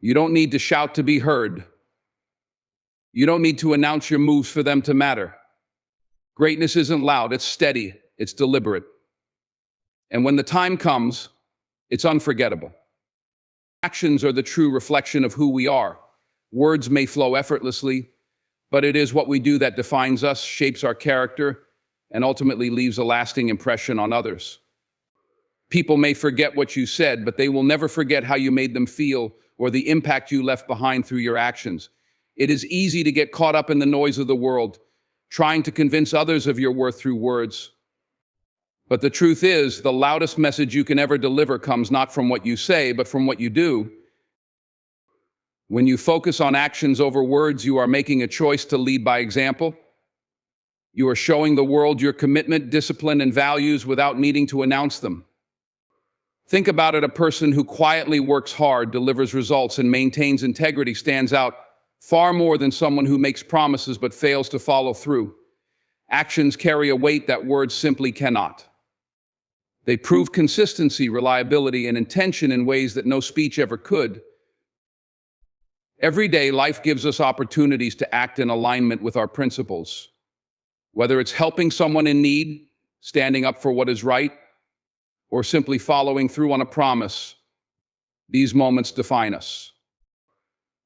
You don't need to shout to be heard. You don't need to announce your moves for them to matter. Greatness isn't loud, it's steady, it's deliberate. And when the time comes, it's unforgettable. Actions are the true reflection of who we are. Words may flow effortlessly, but it is what we do that defines us, shapes our character, and ultimately leaves a lasting impression on others. People may forget what you said, but they will never forget how you made them feel or the impact you left behind through your actions. It is easy to get caught up in the noise of the world, trying to convince others of your worth through words. But the truth is, the loudest message you can ever deliver comes not from what you say, but from what you do. When you focus on actions over words, you are making a choice to lead by example. You are showing the world your commitment, discipline, and values without needing to announce them. Think about it: a person who quietly works hard, delivers results, and maintains integrity stands out far more than someone who makes promises but fails to follow through. Actions carry a weight that words simply cannot. They prove consistency, reliability, and intention in ways that no speech ever could. Every day, life gives us opportunities to act in alignment with our principles. Whether it's helping someone in need, standing up for what is right, or simply following through on a promise, these moments define us.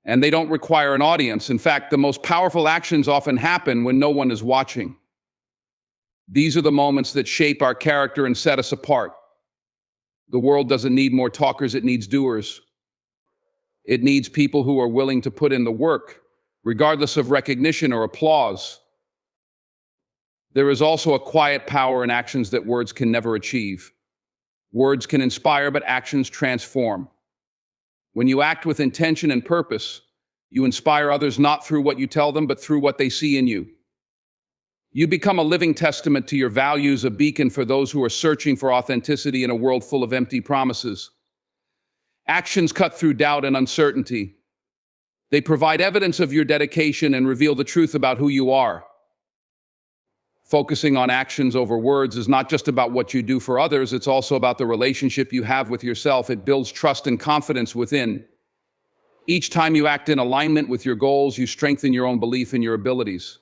And they don't require an audience. In fact, the most powerful actions often happen when no one is watching. These are the moments that shape our character and set us apart. The world doesn't need more talkers, it needs doers. It needs people who are willing to put in the work, regardless of recognition or applause. There is also a quiet power in actions that words can never achieve. Words can inspire, but actions transform. When you act with intention and purpose, you inspire others not through what you tell them, but through what they see in you. You become a living testament to your values, a beacon for those who are searching for authenticity in a world full of empty promises. Actions cut through doubt and uncertainty. They provide evidence of your dedication and reveal the truth about who you are. Focusing on actions over words is not just about what you do for others, it's also about the relationship you have with yourself. It builds trust and confidence within. Each time you act in alignment with your goals, you strengthen your own belief in your abilities.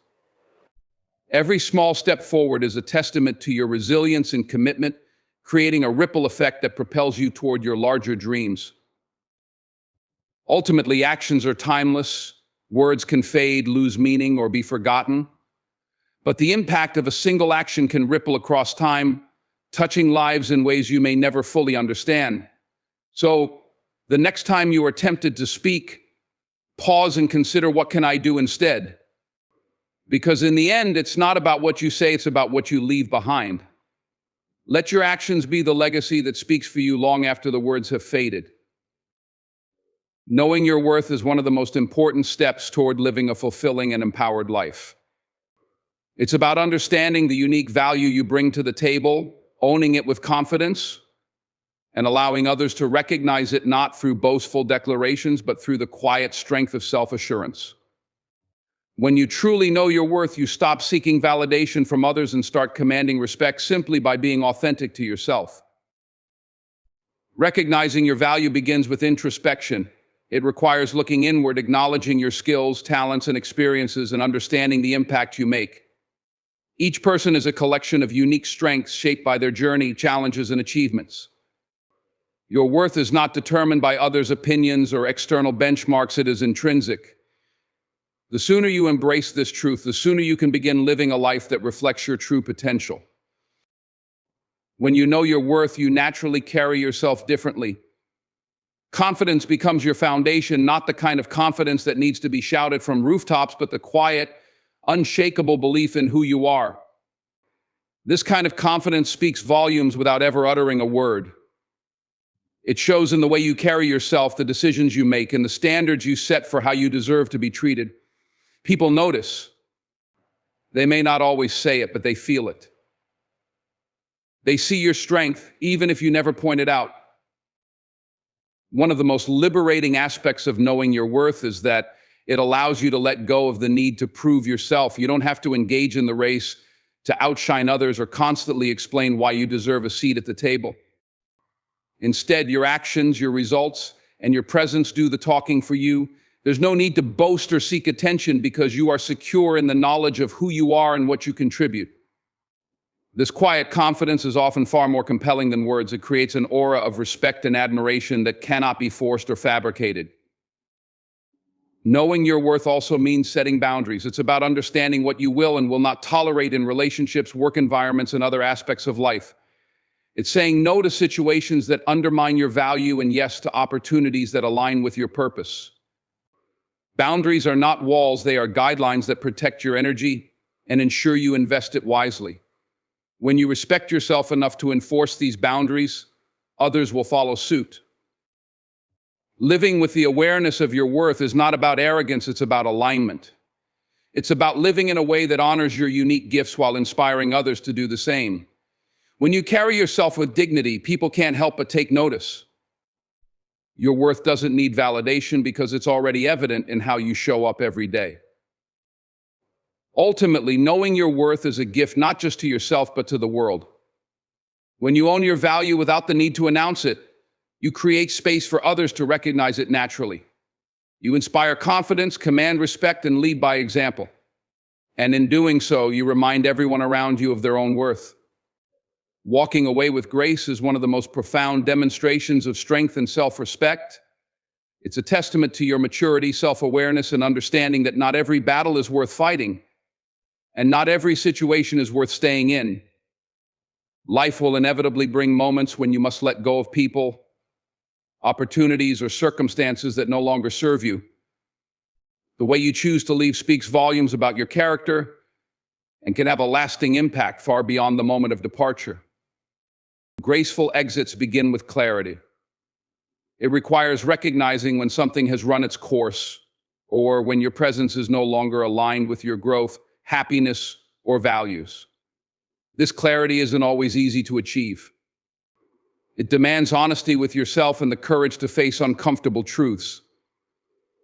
Every small step forward is a testament to your resilience and commitment, creating a ripple effect that propels you toward your larger dreams. Ultimately, actions are timeless. Words can fade, lose meaning, or be forgotten. But the impact of a single action can ripple across time, touching lives in ways you may never fully understand. So, the next time you are tempted to speak, pause and consider, what can I do instead? Because in the end, it's not about what you say, it's about what you leave behind. Let your actions be the legacy that speaks for you long after the words have faded. Knowing your worth is one of the most important steps toward living a fulfilling and empowered life. It's about understanding the unique value you bring to the table, owning it with confidence, and allowing others to recognize it not through boastful declarations, but through the quiet strength of self-assurance. When you truly know your worth, you stop seeking validation from others and start commanding respect simply by being authentic to yourself. Recognizing your value begins with introspection. It requires looking inward, acknowledging your skills, talents, and experiences, and understanding the impact you make. Each person is a collection of unique strengths shaped by their journey, challenges, and achievements. Your worth is not determined by others' opinions or external benchmarks, it is intrinsic. The sooner you embrace this truth, the sooner you can begin living a life that reflects your true potential. When you know your worth, you naturally carry yourself differently. Confidence becomes your foundation, not the kind of confidence that needs to be shouted from rooftops, but the quiet, unshakable belief in who you are. This kind of confidence speaks volumes without ever uttering a word. It shows in the way you carry yourself, the decisions you make, and the standards you set for how you deserve to be treated. People notice. They may not always say it, but they feel it. They see your strength, even if you never point it out. One of the most liberating aspects of knowing your worth is that it allows you to let go of the need to prove yourself. You don't have to engage in the race to outshine others or constantly explain why you deserve a seat at the table. Instead, your actions, your results, and your presence do the talking for you. There's no need to boast or seek attention because you are secure in the knowledge of who you are and what you contribute. This quiet confidence is often far more compelling than words. It creates an aura of respect and admiration that cannot be forced or fabricated. Knowing your worth also means setting boundaries. It's about understanding what you will and will not tolerate in relationships, work environments, and other aspects of life. It's saying no to situations that undermine your value and yes to opportunities that align with your purpose. Boundaries are not walls, they are guidelines that protect your energy and ensure you invest it wisely. When you respect yourself enough to enforce these boundaries, others will follow suit. Living with the awareness of your worth is not about arrogance, it's about alignment. It's about living in a way that honors your unique gifts while inspiring others to do the same. When you carry yourself with dignity, people can't help but take notice. Your worth doesn't need validation because it's already evident in how you show up every day. Ultimately, knowing your worth is a gift not just to yourself but to the world. When you own your value without the need to announce it, you create space for others to recognize it naturally. You inspire confidence, command respect, and lead by example. And in doing so, you remind everyone around you of their own worth. Walking away with grace is one of the most profound demonstrations of strength and self-respect. It's a testament to your maturity, self-awareness, and understanding that not every battle is worth fighting, and not every situation is worth staying in. Life will inevitably bring moments when you must let go of people, opportunities, or circumstances that no longer serve you. The way you choose to leave speaks volumes about your character and can have a lasting impact far beyond the moment of departure. Graceful exits begin with clarity. It requires recognizing when something has run its course or when your presence is no longer aligned with your growth, happiness, or values. This clarity isn't always easy to achieve. It demands honesty with yourself and the courage to face uncomfortable truths.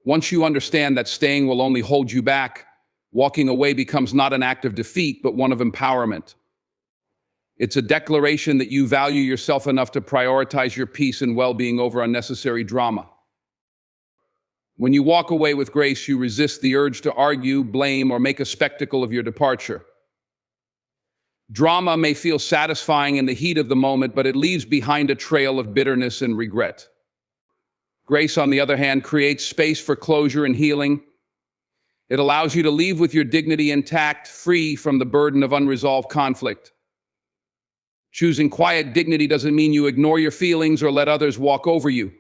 Once you understand that staying will only hold you back, walking away becomes not an act of defeat, but one of empowerment. It's a declaration that you value yourself enough to prioritize your peace and well-being over unnecessary drama. When you walk away with grace, you resist the urge to argue, blame, or make a spectacle of your departure. Drama may feel satisfying in the heat of the moment, but it leaves behind a trail of bitterness and regret. Grace, on the other hand, creates space for closure and healing. It allows you to leave with your dignity intact, free from the burden of unresolved conflict. Choosing quiet dignity doesn't mean you ignore your feelings or let others walk over you.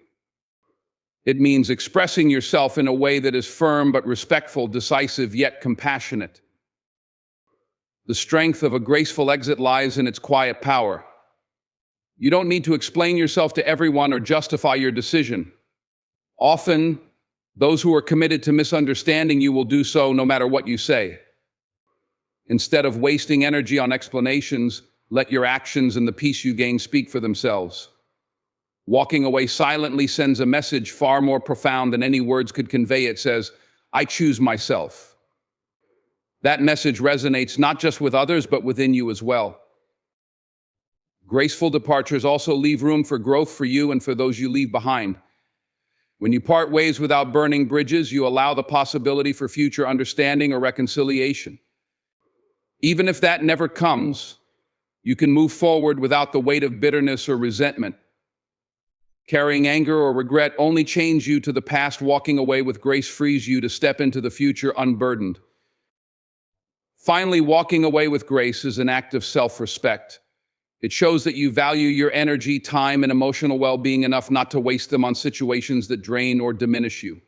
It means expressing yourself in a way that is firm but respectful, decisive yet compassionate. The strength of a graceful exit lies in its quiet power. You don't need to explain yourself to everyone or justify your decision. Often, those who are committed to misunderstanding you will do so no matter what you say. Instead of wasting energy on explanations, let your actions and the peace you gain speak for themselves. Walking away silently sends a message far more profound than any words could convey. It says, "I choose myself." That message resonates not just with others, but within you as well. Graceful departures also leave room for growth for you and for those you leave behind. When you part ways without burning bridges, you allow the possibility for future understanding or reconciliation. Even if that never comes, you can move forward without the weight of bitterness or resentment. Carrying anger or regret only chains you to the past. Walking away with grace frees you to step into the future unburdened. Finally, walking away with grace is an act of self-respect. It shows that you value your energy, time, and emotional well-being enough not to waste them on situations that drain or diminish you.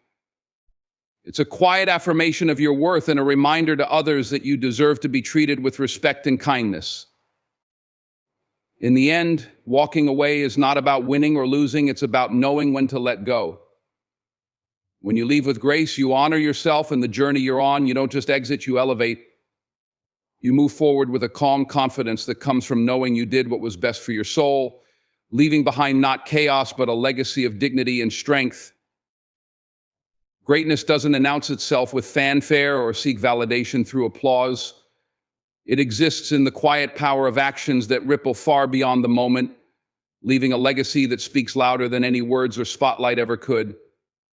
It's a quiet affirmation of your worth and a reminder to others that you deserve to be treated with respect and kindness. In the end, walking away is not about winning or losing, it's about knowing when to let go. When you leave with grace, you honor yourself and the journey you're on. You don't just exit, you elevate. You move forward with a calm confidence that comes from knowing you did what was best for your soul, leaving behind not chaos, but a legacy of dignity and strength. Greatness doesn't announce itself with fanfare or seek validation through applause. It exists in the quiet power of actions that ripple far beyond the moment, leaving a legacy that speaks louder than any words or spotlight ever could.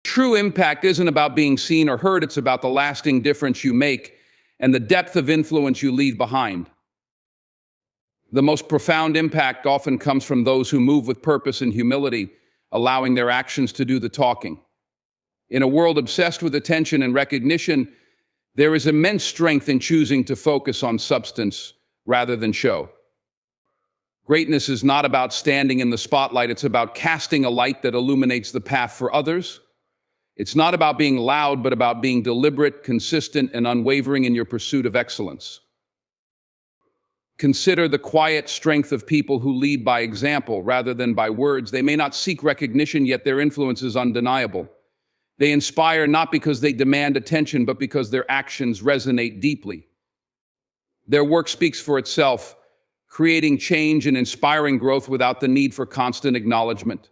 True impact isn't about being seen or heard, it's about the lasting difference you make and the depth of influence you leave behind. The most profound impact often comes from those who move with purpose and humility, allowing their actions to do the talking. In a world obsessed with attention and recognition, there is immense strength in choosing to focus on substance rather than show. Greatness is not about standing in the spotlight, it's about casting a light that illuminates the path for others. It's not about being loud, but about being deliberate, consistent, and unwavering in your pursuit of excellence. Consider the quiet strength of people who lead by example rather than by words. They may not seek recognition, yet their influence is undeniable. They inspire not because they demand attention, but because their actions resonate deeply. Their work speaks for itself, creating change and inspiring growth without the need for constant acknowledgement.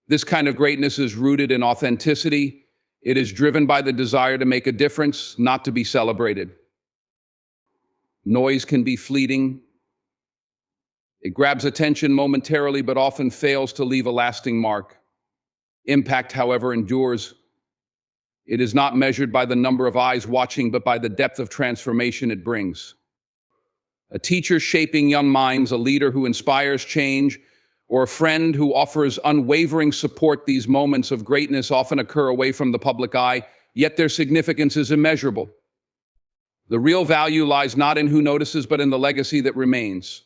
This kind of greatness is rooted in authenticity. It is driven by the desire to make a difference, not to be celebrated. Noise can be fleeting. It grabs attention momentarily, but often fails to leave a lasting mark. Impact, however, endures. It is not measured by the number of eyes watching, but by the depth of transformation it brings. A teacher shaping young minds, a leader who inspires change, or a friend who offers unwavering support. These moments of greatness often occur away from the public eye, yet their significance is immeasurable. The real value lies not in who notices, but in the legacy that remains.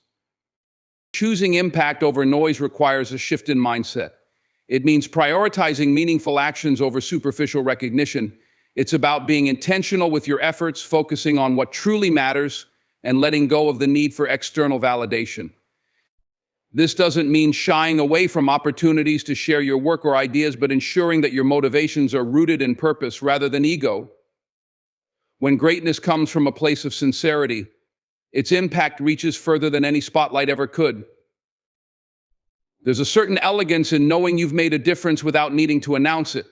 Choosing impact over noise requires a shift in mindset. It means prioritizing meaningful actions over superficial recognition. It's about being intentional with your efforts, focusing on what truly matters, and letting go of the need for external validation. This doesn't mean shying away from opportunities to share your work or ideas, but ensuring that your motivations are rooted in purpose rather than ego. When greatness comes from a place of sincerity, its impact reaches further than any spotlight ever could. There's a certain elegance in knowing you've made a difference without needing to announce it.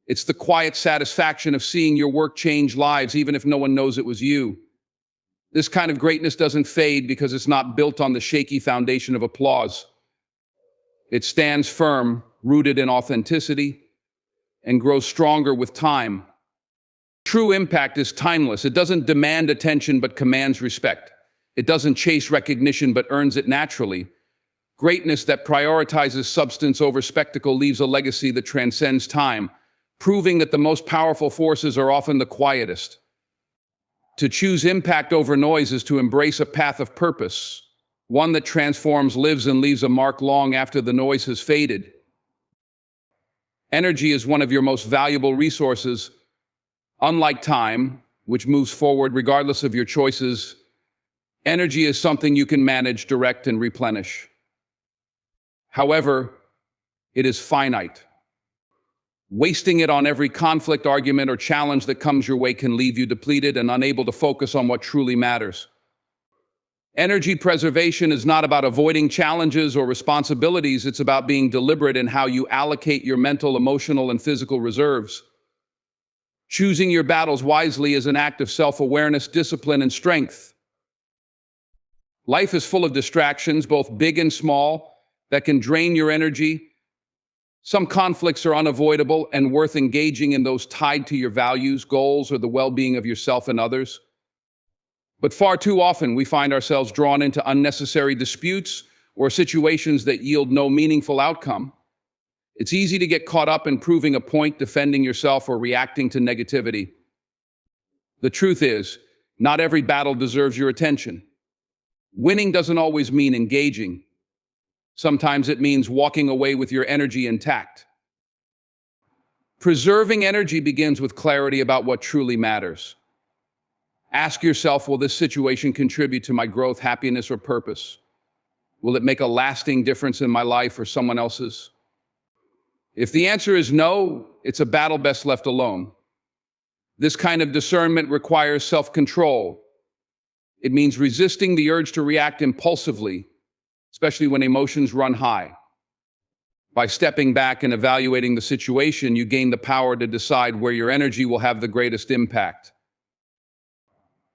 It's the quiet satisfaction of seeing your work change lives, even if no one knows it was you. This kind of greatness doesn't fade because it's not built on the shaky foundation of applause. It stands firm, rooted in authenticity, and grows stronger with time. True impact is timeless. It doesn't demand attention but commands respect. It doesn't chase recognition but earns it naturally. Greatness that prioritizes substance over spectacle leaves a legacy that transcends time, proving that the most powerful forces are often the quietest. To choose impact over noise is to embrace a path of purpose, one that transforms, lives, and leaves a mark long after the noise has faded. Energy is one of your most valuable resources. Unlike time, which moves forward regardless of your choices, energy is something you can manage, direct, and replenish. However, it is finite. Wasting it on every conflict, argument, or challenge that comes your way can leave you depleted and unable to focus on what truly matters. Energy preservation is not about avoiding challenges or responsibilities. It's about being deliberate in how you allocate your mental, emotional, and physical reserves. Choosing your battles wisely is an act of self-awareness, discipline, and strength. Life is full of distractions, both big and small, that can drain your energy. Some conflicts are unavoidable and worth engaging in those tied to your values, goals, or the well-being of yourself and others. But far too often, we find ourselves drawn into unnecessary disputes or situations that yield no meaningful outcome. It's easy to get caught up in proving a point, defending yourself, or reacting to negativity. The truth is, not every battle deserves your attention. Winning doesn't always mean engaging. Sometimes it means walking away with your energy intact. Preserving energy begins with clarity about what truly matters. Ask yourself, will this situation contribute to my growth, happiness, or purpose? Will it make a lasting difference in my life or someone else's? If the answer is no, it's a battle best left alone. This kind of discernment requires self-control. It means resisting the urge to react impulsively, especially when emotions run high. By stepping back and evaluating the situation, you gain the power to decide where your energy will have the greatest impact.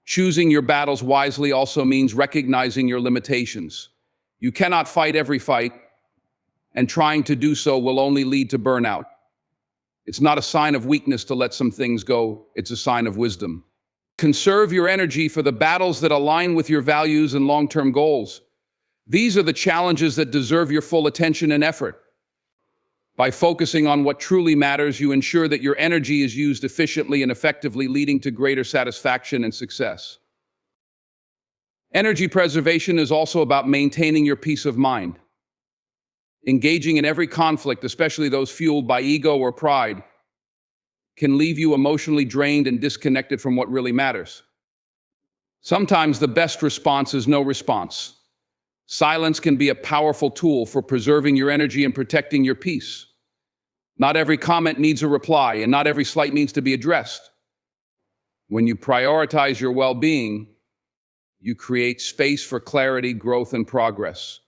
Choosing your battles wisely also means recognizing your limitations. You cannot fight every fight, and trying to do so will only lead to burnout. It's not a sign of weakness to let some things go, it's a sign of wisdom. Conserve your energy for the battles that align with your values and long-term goals. These are the challenges that deserve your full attention and effort. By focusing on what truly matters, you ensure that your energy is used efficiently and effectively, leading to greater satisfaction and success. Energy preservation is also about maintaining your peace of mind. Engaging in every conflict, especially those fueled by ego or pride, can leave you emotionally drained and disconnected from what really matters. Sometimes the best response is no response. Silence can be a powerful tool for preserving your energy and protecting your peace. Not every comment needs a reply, and not every slight needs to be addressed. When you prioritize your well-being, you create space for clarity, growth, and progress.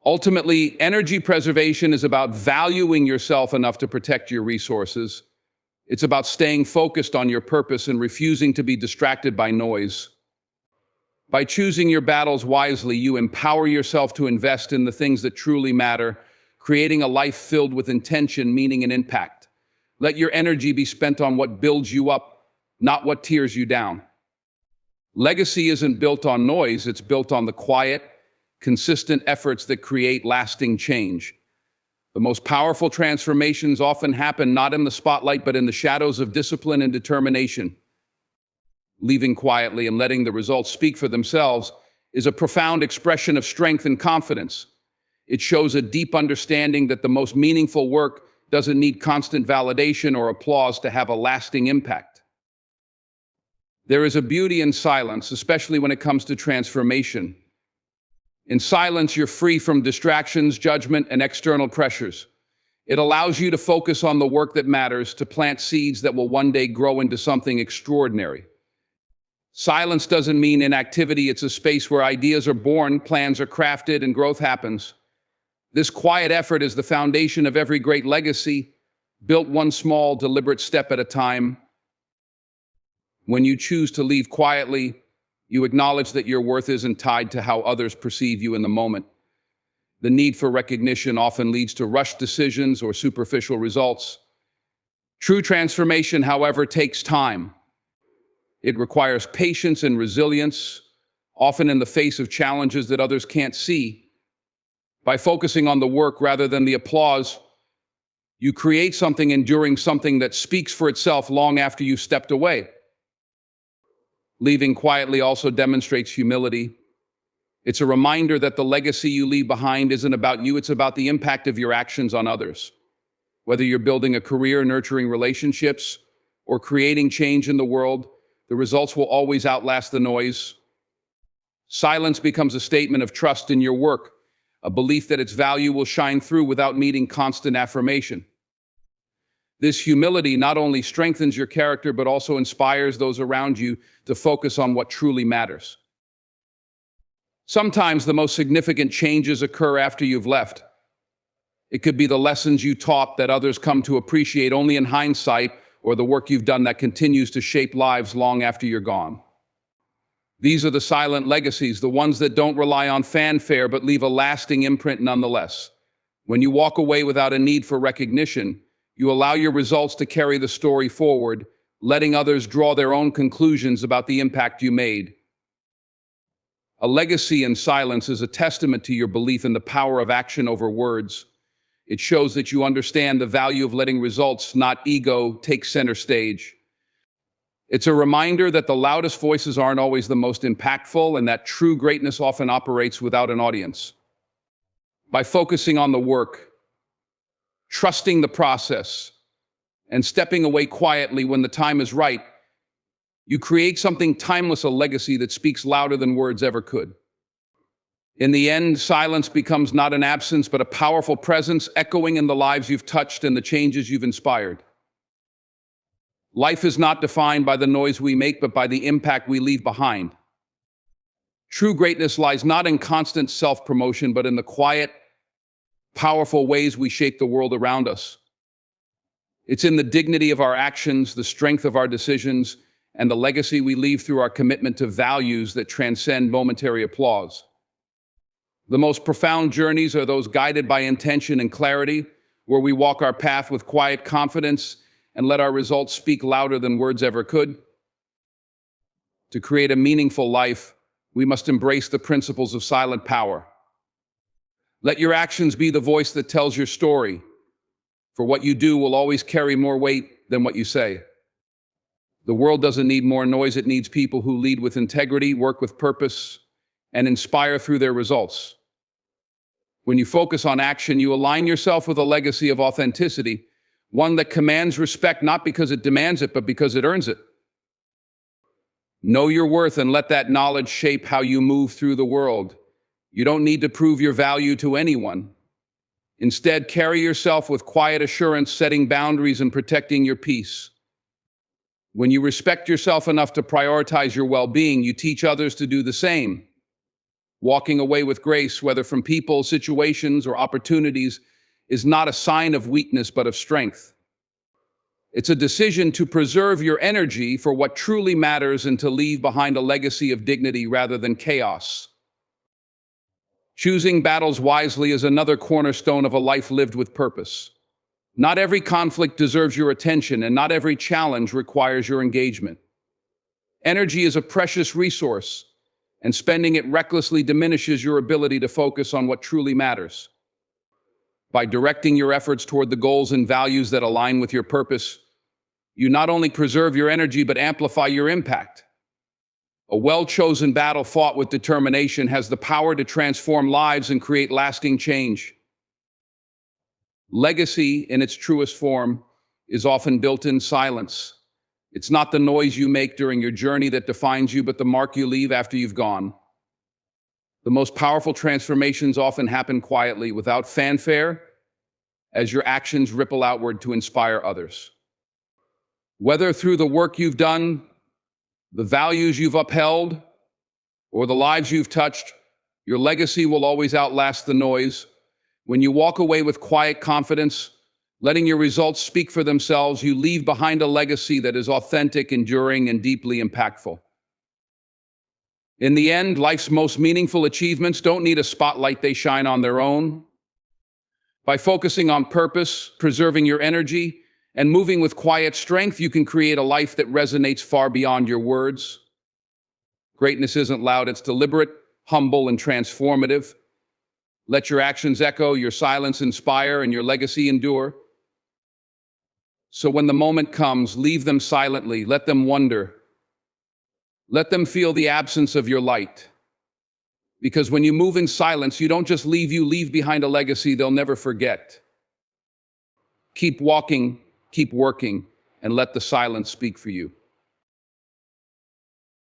Ultimately, energy preservation is about valuing yourself enough to protect your resources. It's about staying focused on your purpose and refusing to be distracted by noise. By choosing your battles wisely, you empower yourself to invest in the things that truly matter, creating a life filled with intention, meaning, and impact. Let your energy be spent on what builds you up, not what tears you down. Legacy isn't built on noise, it's built on the quiet, consistent efforts that create lasting change. The most powerful transformations often happen not in the spotlight, but in the shadows of discipline and determination. Leaving quietly and letting the results speak for themselves is a profound expression of strength and confidence. It shows a deep understanding that the most meaningful work doesn't need constant validation or applause to have a lasting impact. There is a beauty in silence, especially when it comes to transformation. In silence, you're free from distractions, judgment, and external pressures. It allows you to focus on the work that matters, to plant seeds that will one day grow into something extraordinary. Silence doesn't mean inactivity, it's a space where ideas are born, plans are crafted, and growth happens. This quiet effort is the foundation of every great legacy, built one small, deliberate step at a time. When you choose to leave quietly, you acknowledge that your worth isn't tied to how others perceive you in the moment. The need for recognition often leads to rushed decisions or superficial results. True transformation, however, takes time. It requires patience and resilience, often in the face of challenges that others can't see. By focusing on the work rather than the applause, you create something enduring, something that speaks for itself long after you've stepped away. Leaving quietly also demonstrates humility. It's a reminder that the legacy you leave behind isn't about you, it's about the impact of your actions on others. Whether you're building a career, nurturing relationships, or creating change in the world, the results will always outlast the noise. Silence becomes a statement of trust in your work, a belief that its value will shine through without needing constant affirmation. This humility not only strengthens your character, but also inspires those around you to focus on what truly matters. Sometimes the most significant changes occur after you've left. It could be the lessons you taught that others come to appreciate only in hindsight, or the work you've done that continues to shape lives long after you're gone. These are the silent legacies, the ones that don't rely on fanfare but leave a lasting imprint nonetheless. When you walk away without a need for recognition, you allow your results to carry the story forward, letting others draw their own conclusions about the impact you made. A legacy in silence is a testament to your belief in the power of action over words. It shows that you understand the value of letting results, not ego, take center stage. It's a reminder that the loudest voices aren't always the most impactful, and that true greatness often operates without an audience. By focusing on the work, trusting the process, and stepping away quietly when the time is right, you create something timeless, a legacy that speaks louder than words ever could. In the end, silence becomes not an absence, but a powerful presence, echoing in the lives you've touched and the changes you've inspired. Life is not defined by the noise we make, but by the impact we leave behind. True greatness lies not in constant self-promotion, but in the quiet, powerful ways we shape the world around us. It's in the dignity of our actions, the strength of our decisions, and the legacy we leave through our commitment to values that transcend momentary applause. The most profound journeys are those guided by intention and clarity, where we walk our path with quiet confidence and let our results speak louder than words ever could. To create a meaningful life, we must embrace the principles of silent power. Let your actions be the voice that tells your story, for what you do will always carry more weight than what you say. The world doesn't need more noise, it needs people who lead with integrity, work with purpose, and inspire through their results. When you focus on action, you align yourself with a legacy of authenticity, one that commands respect not because it demands it, but because it earns it. Know your worth and let that knowledge shape how you move through the world. You don't need to prove your value to anyone. Instead, carry yourself with quiet assurance, setting boundaries and protecting your peace. When you respect yourself enough to prioritize your well-being, you teach others to do the same. Walking away with grace, whether from people, situations, or opportunities, is not a sign of weakness but of strength. It's a decision to preserve your energy for what truly matters and to leave behind a legacy of dignity rather than chaos. Choosing battles wisely is another cornerstone of a life lived with purpose. Not every conflict deserves your attention, and not every challenge requires your engagement. Energy is a precious resource, and spending it recklessly diminishes your ability to focus on what truly matters. By directing your efforts toward the goals and values that align with your purpose, you not only preserve your energy but amplify your impact. A well-chosen battle fought with determination has the power to transform lives and create lasting change. Legacy, in its truest form, is often built in silence. It's not the noise you make during your journey that defines you, but the mark you leave after you've gone. The most powerful transformations often happen quietly, without fanfare, as your actions ripple outward to inspire others. Whether through the work you've done, the values you've upheld, or the lives you've touched, your legacy will always outlast the noise. When you walk away with quiet confidence, letting your results speak for themselves, you leave behind a legacy that is authentic, enduring, and deeply impactful. In the end, life's most meaningful achievements don't need a spotlight, they shine on their own. By focusing on purpose, preserving your energy, and moving with quiet strength, you can create a life that resonates far beyond your words. Greatness isn't loud, it's deliberate, humble, and transformative. Let your actions echo, your silence inspire, and your legacy endure. So when the moment comes, leave them silently, let them wonder. Let them feel the absence of your light. Because when you move in silence, you don't just leave, you leave behind a legacy they'll never forget. Keep walking, keep working, and let the silence speak for you.